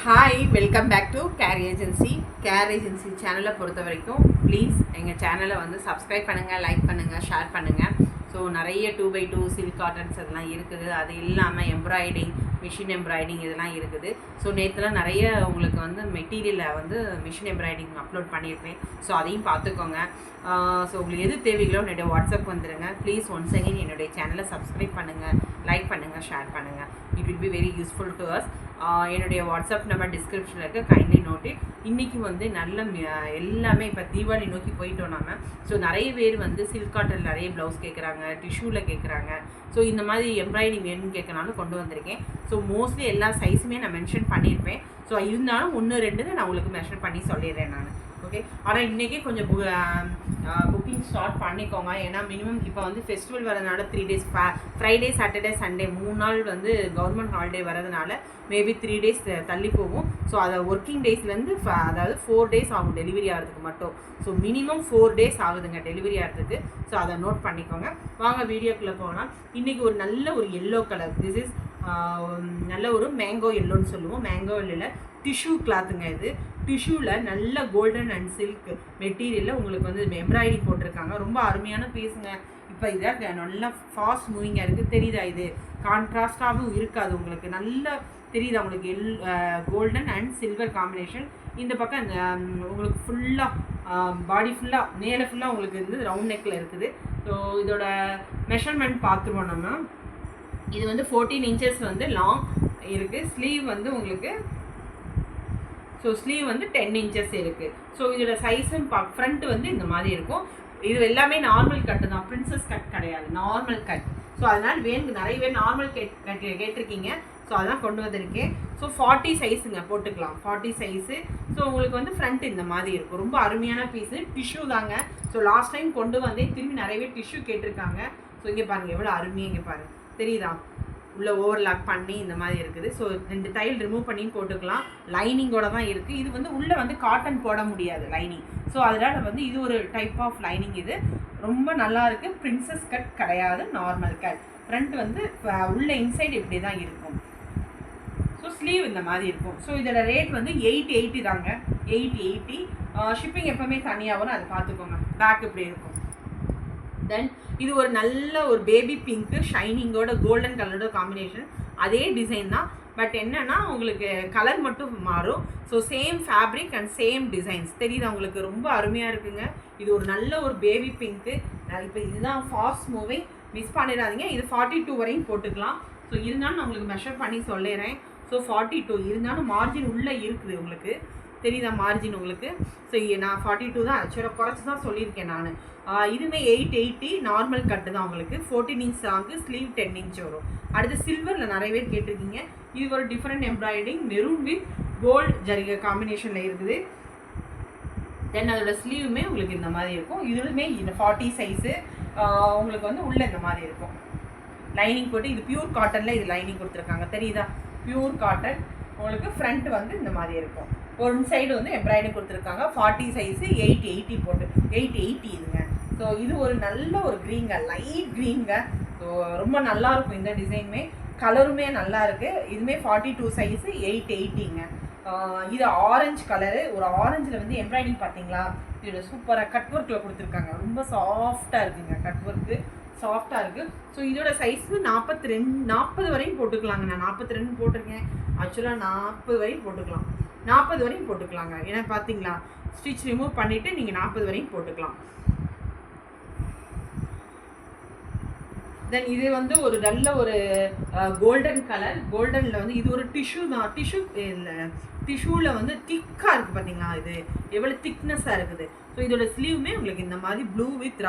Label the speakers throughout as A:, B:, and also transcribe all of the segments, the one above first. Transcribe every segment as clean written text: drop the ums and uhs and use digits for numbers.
A: Hi, welcome back to care agency. Care agency சேனலை பொறுத்த வரைக்கும் ப்ளீஸ் எங்கள் சேனலை வந்து சப்ஸ்கிரைப் பண்ணுங்கள், லைக் பண்ணுங்கள், ஷேர் பண்ணுங்கள். ஸோ நிறைய 2x2 சில்க் காட்டன்ஸ் அதெல்லாம் இருக்குது. அது இல்லாமல் எம்ப்ராய்டிங், மிஷின் எம்ப்ராய்டிங் இதெல்லாம் இருக்குது. ஸோ நேற்றுலாம் நிறைய உங்களுக்கு வந்து மெட்டீரியலில் வந்து மிஷின் எம்ப்ராய்டிங் அப்லோட் பண்ணியிருப்பேன். ஸோ அதையும் பார்த்துக்கோங்க. ஸோ உங்களுக்கு எது தேவைகளோ என்னுடைய வாட்ஸ்அப் வந்துடுங்க. ப்ளீஸ் ஒன்ஸ் அகெயின் என்னுடைய சேனலை சப்ஸ்கிரைப் பண்ணுங்கள், லைக் பண்ணுங்கள், ஷேர் பண்ணுங்கள். It will be very useful to us. என்னுடைய வாட்ஸ்அப் நம்பர் டிஸ்கிரிப்ஷனில் இருக்குது, கைண்ட்லி நோட் இட். இன்றைக்கி வந்து நல்ல எல்லாமே இப்போ தீபாவளி நோக்கி போயிட்டோம் நாம. ஸோ நிறைய பேர் வந்து சில்க் காட்டன் நிறைய ப்ளவுஸ் கேட்குறாங்க, டிஷ்யூவில் கேட்குறாங்க. ஸோ இந்த மாதிரி எம்ப்ராய்டிங் வேணும்னு கேட்கனாலும் கொண்டு வந்திருக்கேன். ஸோ மோஸ்ட்லி எல்லா சைஸுமே நான் மென்ஷன் பண்ணியிருப்பேன். ஸோ இருந்தாலும் 1-2 நான் உங்களுக்கு மென்ஷன் பண்ணி சொல்லிடுறேன் நான். ஓகே, ஆனால் இன்றைக்கே கொஞ்சம் புக்கிங் ஸ்டார்ட் பண்ணிக்கோங்க. ஏன்னா மினிமம் இப்போ வந்து ஃபெஸ்டிவல் வரதுனால 3 days, ஃப்ரைடே, சாட்டர்டே, சண்டே 3 நாள் வந்து கவர்மெண்ட் ஹாலிடே வரதுனால மேபி 3 days தள்ளி போகும். ஸோ அதை ஒர்க்கிங் டேஸ்லேருந்து அதாவது 4 days ஆகும் டெலிவரி ஆகிறதுக்கு மட்டும். ஸோ மினிமம் 4 days ஆகுதுங்க டெலிவரி ஆகிறதுக்கு. ஸோ அதை நோட் பண்ணிக்கோங்க. வாங்க வீடியோக்குள்ளே போகலாம். இன்றைக்கி ஒரு நல்ல ஒரு எல்லோ கலர், திஸ் இஸ் நல்ல ஒரு மேங்கோ எல்லோன்னு சொல்லுவோம். மேங்கோ எல்லோவில் டிஷ்யூ கிளாத்துங்க. இது டிஷ்யூவில் நல்ல கோல்டன் அண்ட் சில்க் மெட்டீரியலில் உங்களுக்கு வந்து எம்ப்ராய்டிங் போட்டிருக்காங்க. ரொம்ப அருமையான பீஸுங்க. இப்போ இதை நல்லா ஃபாஸ்ட் மூவிங்காக இருக்குது, தெரியுதா? இது கான்ட்ராஸ்டாகவும் இருக்காது, உங்களுக்கு நல்லா தெரியுதா? உங்களுக்கு கோல்டன் அண்ட் சில்வர் காம்பினேஷன். இந்த பக்கம் இந்த உங்களுக்கு ஃபுல்லாக பாடி ஃபுல்லாக மேலே ஃபுல்லாக உங்களுக்கு வந்து ரவுண்ட் நெக்கில் இருக்குது. ஸோ இதோட மெஷர்மெண்ட் பார்த்துருவோம் நம்ம. இது வந்து 14 inches வந்து லாங் இருக்குது. ஸ்லீவ் வந்து உங்களுக்கு ஸ்லீவ் வந்து 10 inches இருக்குது. ஸோ இதோட சைஸும் ஃப்ரண்ட் வந்து இந்த மாதிரி இருக்கும். இது எல்லாமே நார்மல் கட்டு தான், பிரின்சஸ் கட் கிடையாது, நார்மல் கட். ஸோ அதனால் நிறைய பேர் நார்மல் கேட்டிருக்கீங்க. ஸோ அதான் கொண்டு வந்திருக்கேன். ஸோ 40 சைஸுங்க போட்டுக்கலாம், 40 சைஸு. ஸோ உங்களுக்கு வந்து ஃப்ரண்ட் இந்த மாதிரி இருக்கும். ரொம்ப அருமையான பீஸு, டிஷ்யூ தாங்க. ஸோ லாஸ்ட் டைம் கொண்டு வந்தேன், திரும்பி நிறைய பேர் டிஷ்யூ கேட்டிருக்காங்க. ஸோ இங்கே பாருங்கள் எவ்வளோ அருமையாக, இங்கே பாருங்கள் தெரியுதா? உள்ளே ஓவர்லாக் பண்ணி இந்த மாதிரி இருக்குது. ஸோ 2 தையல் ரிமூவ் பண்ணி போட்டுக்கலாம். லைனிங்கோட தான் இருக்குது. இது வந்து உள்ளே வந்து காட்டன் போட முடியாது லைனிங். ஸோ அதனால் வந்து இது ஒரு டைப் ஆஃப் லைனிங். இது ரொம்ப நல்லா இருக்குது. பிரின்சஸ் கட் கிடையாது, நார்மல் கட். ஃப்ரண்ட் வந்து உள்ள இன்சைடு இப்படி தான் இருக்கும். ஸோ ஸ்லீவ் இந்த மாதிரி இருக்கும். ஸோ இதோட ரேட் வந்து 880 தாங்க, 880. ஷிப்பிங் எப்போவுமே தனியாக வரும், அதை பார்த்துக்கோங்க. பேக் இப்படி இருக்கும். தென் இது ஒரு நல்ல ஒரு பேபி பிங்க்கு ஷைனிங்கோட கோல்டன் கலரோட காம்பினேஷன். அதே டிசைன் தான், பட் என்னென்னா உங்களுக்கு கலர் மட்டும் மாறும். So same fabric and same designs. தெரியுது உங்களுக்கு? ரொம்ப அருமையாக இருக்குங்க. இது ஒரு நல்ல ஒரு பேபி பிங்க்கு. இப்போ இதுதான் ஃபாஸ்ட் மூவிங், மிஸ் பண்ணிடாதீங்க. இது 42 வரையும் போட்டுக்கலாம். ஸோ இருந்தாலும் நான் உங்களுக்கு மெஷர் பண்ணி சொல்லிடுறேன். ஸோ 42 இருந்தாலும் மார்ஜின் உள்ளே இருக்குது உங்களுக்கு, தெரியுதா மார்ஜின் உங்களுக்கு? ஸோ நான் 42 தான் ஆக்சுவலாக குறைச்சி தான் சொல்லியிருக்கேன் நான். இதுவுமே 880 நார்மல் கட்டு தான் உங்களுக்கு. 14 inch ஆகு, ஸ்லீவ் 10 inch வரும். அடுத்து சில்வரில் நிறைய பேர் கேட்டிருக்கீங்க. இது ஒரு different embroidery, maroon with gold ஜரிகை காம்பினேஷனில் இருக்குது. தென் அதோட ஸ்லீவுமே உங்களுக்கு இந்த மாதிரி இருக்கும். இதுவுமே இந்த 40 சைஸு உங்களுக்கு வந்து உள்ளே இந்த மாதிரி இருக்கும். லைனிங் போட்டு, இது பியூர் காட்டனில் இது லைனிங் கொடுத்துருக்காங்க, தெரியுதா? Pure cotton. உங்களுக்கு ஃப்ரண்ட் வந்து இந்த மாதிரி இருக்கும். ஒரு சைடு வந்து எம்ப்ராய்டிங் கொடுத்துருக்காங்க. 40 சைஸு 880 போட்டு 880 இதுங்க. ஸோ இது ஒரு நல்ல ஒரு க்ரீங்க, லைட் க்ரீங்க. ஸோ ரொம்ப நல்லாயிருக்கும் இந்த டிசைனுமே, கலருமே நல்லா இருக்குது. இதுவுமே 42 சைஸு 880ங்க. இது ஆரஞ்சு கலரு. ஒரு ஆரஞ்சில் வந்து எம்ப்ராய்டிங் பார்த்தீங்களா? இதோட சூப்பராக கட் ஒர்க்கில் கொடுத்துருக்காங்க. ரொம்ப சாஃப்டாக இருக்குங்க, கட் ஒர்க்கு சாஃப்டாக இருக்குது. ஸோ இதோட சைஸு 40 வரையும் போட்டுக்கலாங்க. நான் 42 போட்டிருக்கேன். ஆக்சுவலாக 40 வரையும் போட்டுக்கலாம், 40 வரையும் போட்டுக்கலாங்க. ஏன்னா பார்த்தீங்களா, ஸ்டிச் ரிமூவ் பண்ணிவிட்டு நீங்கள் 40 வரையும் போட்டுக்கலாம். தென் இது வந்து ஒரு நல்ல ஒரு கோல்டன் கலர். கோல்டனில் வந்து இது ஒரு டிஷ்யூ தான். டிஷ்யூவில் வந்து திக்காக இருக்குது பார்த்தீங்களா? இது எவ்வளோ திக்னஸாக இருக்குது. ஸோ இதோட ஸ்லீவுமே உங்களுக்கு இந்த மாதிரி ப்ளூ வித்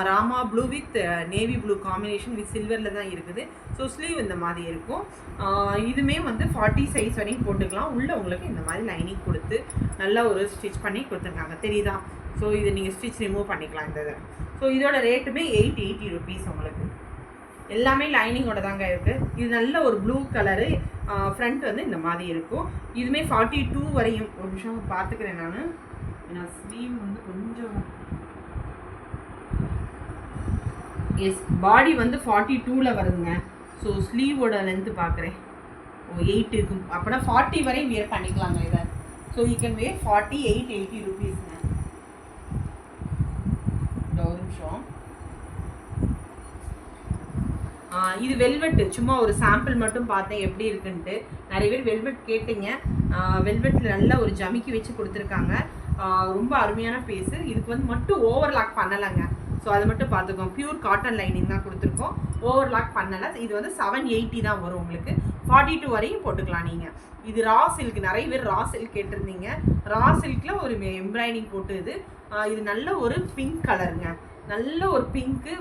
A: ராமா blue with navy blue combination with சில்வரில் தான் இருக்குது. ஸோ ஸ்லீவ் இந்த மாதிரி இருக்கும். இதுவுமே வந்து 40 சைஸ் வரையும் போட்டுக்கலாம். உள்ளே உங்களுக்கு இந்த மாதிரி லைனிங் கொடுத்து நல்லா ஒரு ஸ்டிச் பண்ணி கொடுத்துருக்காங்க, தெரியுதா? ஸோ இது நீங்கள் ஸ்டிச் ரிமூவ் பண்ணிக்கலாம் இந்த இதை. ஸோ இதோட ரேட்டுமே 880 rupees உங்களுக்கு. எல்லாமே லைனிங்கோட தாங்க இருக்குது. இது நல்ல ஒரு ப்ளூ கலரு. ஃப்ரண்ட் வந்து இந்த மாதிரி இருக்கும். இதுவுமே 42 வரையும். ஒரு நிமிஷம் பார்த்துக்கிறேன் நான். ஏன்னா ஸ்லீவ் வந்து கொஞ்சம் பாடி வந்து 42ல் வருதுங்க. ஸோ ஸ்லீவோட லென்த்து பார்க்குறேன். 8 இருக்கும் அப்படின்னா 40 வரையும் வியர் பண்ணிக்கலாங்க இதை. ஸோ யூ கேன் வேர் 48 80 ருபீஸ்ங்க. ஒரு நிமிஷம். இது வெல்வெட்டு, சும்மா ஒரு சாம்பிள் மட்டும் பார்த்தேன் எப்படி இருக்குன்ட்டு. நிறைய பேர் வெல்வெட் கேட்டிங்க. வெல்வெட்டில் நல்ல ஒரு ஜமிக்கி வச்சு கொடுத்துருக்காங்க. ரொம்ப அருமையான பீஸு. இதுக்கு வந்து மட்டும் ஓவர்லாக் பண்ணலைங்க. ஸோ அதை மட்டும் பார்த்துக்கோங்க. பியூர் காட்டன் லைனிங் தான் கொடுத்துருக்கோம், ஓவர்லாக் பண்ணலை. இது வந்து 780 தான் வரும் உங்களுக்கு. 42 வரையும் போட்டுக்கலாம் நீங்கள். இது ரா சில்க், நிறைய பேர் ரா சில்க் கேட்டிருந்தீங்க. ரா சில்கில் ஒரு எம்ப்ராய்டிங் போட்டு இது நல்ல ஒரு பிங்க் கலருங்க, நல்ல ஒரு பிங்க்கு.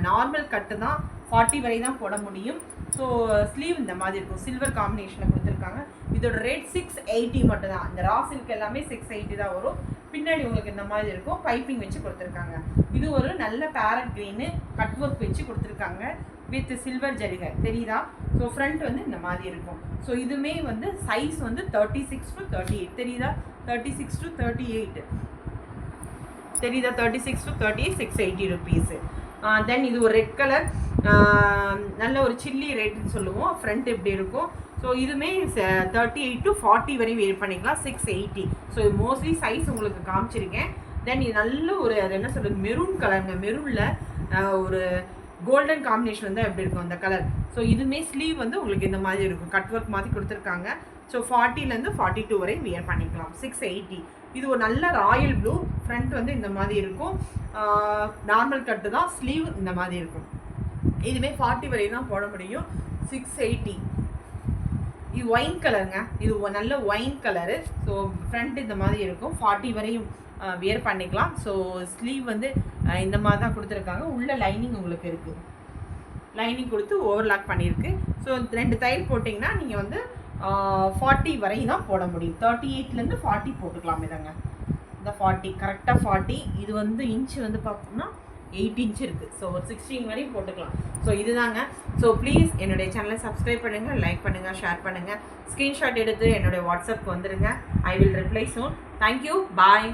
A: நார்மல் கட்டு தான், 40 வரை தான் போட முடியும். ஸோ ஸ்லீவ் இந்த மாதிரி இருக்கும், சில்வர் காம்பினேஷனில் கொடுத்துருக்காங்க. இதோட ரேட் 680 மட்டும் தான். இந்த ரா சில்க் எல்லாமே 680 தான் வரும். பின்னாடி உங்களுக்கு இந்த மாதிரி இருக்கும், பைப்பிங் வச்சு கொடுத்துருக்காங்க. இது ஒரு நல்ல பேரட் க்ரீனு கட் ஒர்க் வச்சு கொடுத்துருக்காங்க வித் சில்வர் ஜரிகை, தெரியுதா? ஸோ ஃப்ரண்ட் வந்து இந்த மாதிரி இருக்கும். ஸோ இதுவுமே வந்து சைஸ் வந்து 36 to 38, தெரியுதா? 36 to 38 தெரியுதா? 36 to 38, 680 ருபீஸு. தென் இது ஒரு ரெட் கலர், நல்ல ஒரு சில்லி ரேட்டுன்னு சொல்லுவோம். ஃப்ரண்ட் எப்படி இருக்கும்? ஸோ இதுவுமே 38 to 40 வரையும் வேர் பண்ணிக்கலாம், 680. ஸோ மோஸ்ட்லி சைஸ் உங்களுக்கு காமிச்சிருக்கேன். தென் இது நல்ல ஒரு அது என்ன சொல்கிறது, மெரூன் கலருங்க. மெரூனில் ஒரு கோல்டன் காம்பினேஷன் வந்து எப்படி இருக்கும் அந்த கலர். ஸோ இதுவுமே ஸ்லீவ் வந்து உங்களுக்கு இந்த மாதிரி இருக்கும், கட் ஒர்க் மாதிரி கொடுத்துருக்காங்க. ஸோ 40லேருந்து 42 வரையும் வியர் பண்ணிக்கலாம், 680. இது ஒரு நல்ல ராயல் ப்ளூ. ஃப்ரண்ட் வந்து இந்த மாதிரி இருக்கும், நார்மல் கட்டு தான், ஸ்லீவ் இந்த மாதிரி இருக்கும். இதுவுமே 40 வரையும் தான் போட முடியும், 680. இது ஒயின் கலருங்க, இது நல்ல ஒயின் கலரு. ஸோ ஃப்ரண்ட் இந்த மாதிரி இருக்கும், 40 வரையும் வியர் பண்ணிக்கலாம். ஸோ ஸ்லீவ் வந்து இந்த மாதிரி தான் கொடுத்துருக்காங்க. உள்ள லைனிங் உங்களுக்கு இருக்குது, லைனிங் கொடுத்து ஓவர்லாக் பண்ணியிருக்கு. ஸோ 2 தையல் போட்டிங்கன்னா நீங்கள் வந்து 40 வரையும் தான் போட முடியும். 38லேருந்து 40 போட்டுக்கலாம். இதாங்க இந்த 40, கரெக்டாக 40. இது வந்து இன்ச்சு வந்து பார்த்தோம்னா 8 இன்ச் இருக்குது. ஸோ ஒரு 16 வரையும் போட்டுக்கலாம். ஸோ இதுதாங்க. ஸோ ப்ளீஸ் என்னுடைய சேனலை சப்ஸ்கிரைப் பண்ணுங்கள், லைக் பண்ணுங்கள், ஷேர் பண்ணுங்கள். ஸ்க்ரீன்ஷாட் எடுத்து என்னுடைய வாட்ஸ்அப்க்கு வந்துடுங்க. I will reply soon. Thank you, bye.